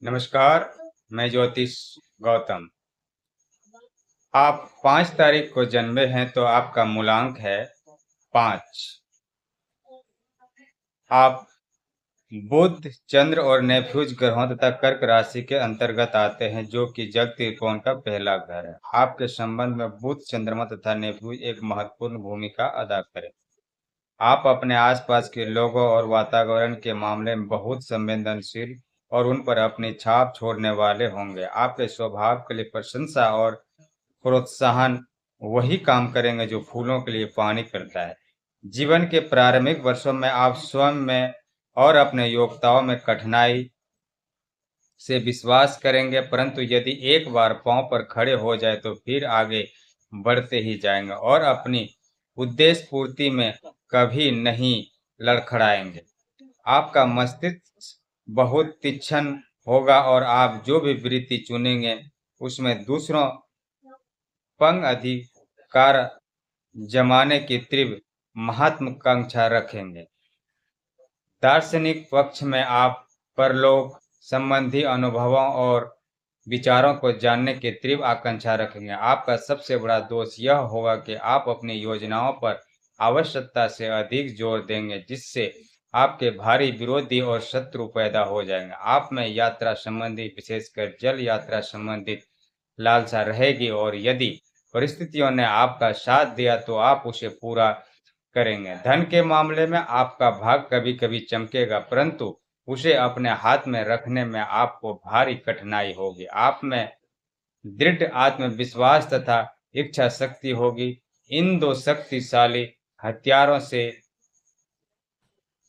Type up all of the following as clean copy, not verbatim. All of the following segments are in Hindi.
नमस्कार, मैं ज्योतिष गौतम। आप 5 तारीख को जन्मे हैं तो आपका मूलांक है 5। आप बुध, चंद्र और नेप्यूज ग्रहों तथा कर्क राशि के अंतर्गत आते हैं, जो कि जल त्रिकोण का पहला घर है। आपके संबंध में बुध, चंद्रमा तथा नेप्यूज एक महत्वपूर्ण भूमिका अदा करें। आप अपने आसपास के लोगों और वातावरण के मामले में बहुत संवेदनशील और उन पर अपनी छाप छोड़ने वाले होंगे। आपके स्वभाव के लिए प्रशंसा और प्रोत्साहन वही काम करेंगे जो फूलों के लिए पानी करता है। जीवन के प्रारंभिक वर्षों में आप स्वयं में और अपने योग्यताओं में कठिनाई से विश्वास करेंगे, परंतु यदि एक बार पाँव पर खड़े हो जाए तो फिर आगे बढ़ते ही जाएंगे और अपनी उद्देश्य पूर्ति में कभी नहीं लड़खड़ाएंगे। आपका मस्तिष्क बहुत तीक्ष्ण होगा और आप जो भी वृत्ति चुनेंगे उसमें दूसरों पंग अधिकार जमाने की तीव्र महत्वाकांक्षा रखेंगे। दार्शनिक पक्ष में आप परलोक संबंधी अनुभवों और विचारों को जानने की तीव्र आकांक्षा रखेंगे। आपका सबसे बड़ा दोष यह होगा कि आप अपनी योजनाओं पर आवश्यकता से अधिक जोर देंगे, जिससे आपके भारी विरोधी और शत्रु पैदा हो जाएंगे। आप में यात्रा संबंधी, विशेषकर जल यात्रा संबंधित लालसा रहेगी और यदि परिस्थितियों ने आपका साथ दिया तो आप उसे पूरा करेंगे। धन के मामले में आपका भाग कभी-कभी चमकेगा, परंतु उसे अपने हाथ में रखने में आपको भारी कठिनाई होगी। आप में दृढ़ आत्मविश्वास तथा इच्छा शक्ति होगी। इन 2 शक्तिशाली हथियारों से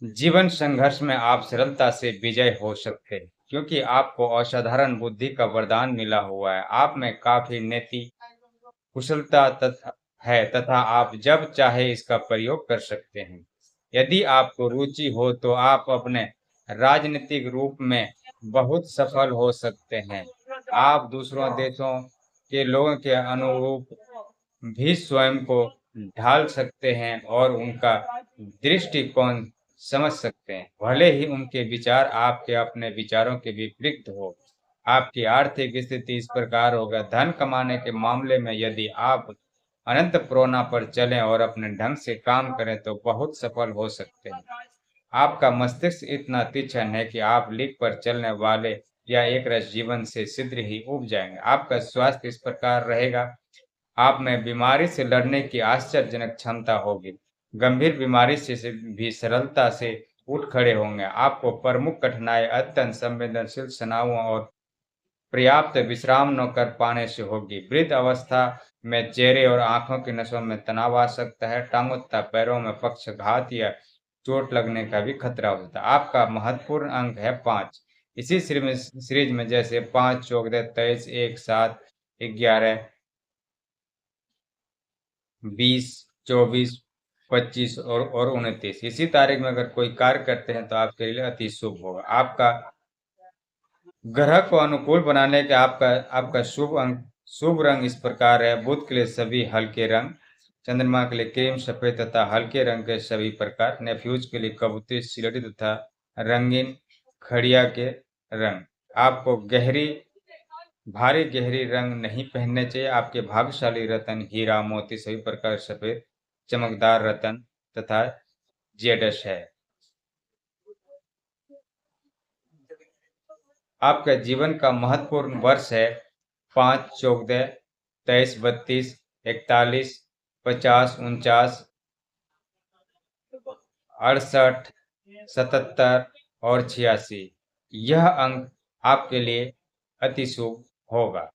जीवन संघर्ष में आप सरलता से विजय हो सकते हैं, क्योंकि आपको असाधारण बुद्धि का वरदान मिला हुआ है। आप में काफ़ी नीति कुशलता तथा आप जब चाहे इसका प्रयोग कर सकते हैं। यदि आपको रुचि हो तो आप अपने राजनीतिक रूप में बहुत सफल हो सकते हैं। आप दूसरों देशों के लोगों के अनुरूप भी स्वयं को ढाल सकते हैं और उनका दृष्टिकोण समझ सकते हैं, भले ही उनके विचार आपके अपने विचारों के विपरीत हो। आपकी आर्थिक स्थिति इस प्रकार होगा। धन कमाने के मामले में यदि आप अनंत प्रेरणा पर चलें और अपने ढंग से काम करें तो बहुत सफल हो सकते हैं। आपका मस्तिष्क इतना तीक्ष्ण है कि आप लीक पर चलने वाले या एक रस जीवन से शीघ्र ही उब जाएंगे। आपका स्वास्थ्य इस प्रकार रहेगा। आप में बीमारी से लड़ने की आश्चर्यजनक क्षमता होगी। गंभीर बीमारी से भी सरलता से उठ खड़े होंगे। आपको प्रमुख कठिनाई अत्यंत संवेदनशील स्नायुओं और पर्याप्त विश्राम न कर पाने से होगी। वृद्ध अवस्था में चेहरे और आंखों की नसों में तनाव आ सकता है। टांगों तथा पैरों में पक्षाघात या चोट लगने का भी खतरा होता है। आपका महत्वपूर्ण अंक है 5। इसी सीरीज में जैसे 5, 14, 23, 1, 7, 11, 20, 24, 25 और 29 इसी तारीख में अगर कोई कार्य करते हैं तो आपके लिए अति शुभ होगा। आपका ग्रह को अनुकूल बनाने के आपका आपका शुभ रंग इस प्रकार है। बुध के लिए सभी हल्के रंग, चंद्रमा के लिए क्रीम सफेद तथा हल्के रंग के सभी प्रकार, नेफ्यूज के लिए कबूतरी सिलेटी तथा रंगीन खड़िया के रंग। आपको भारी गहरी रंग नहीं पहनने चाहिए। आपके भाग्यशाली रत्न हीरा, मोती, सभी प्रकार सफेद चमकदार रत्न तथा जेडस है। आपका जीवन का महत्वपूर्ण वर्ष है 5, 14, 23, 32, 41, 50, 49, 68, 77 और 86। यह अंक आपके लिए अति शुभ होगा।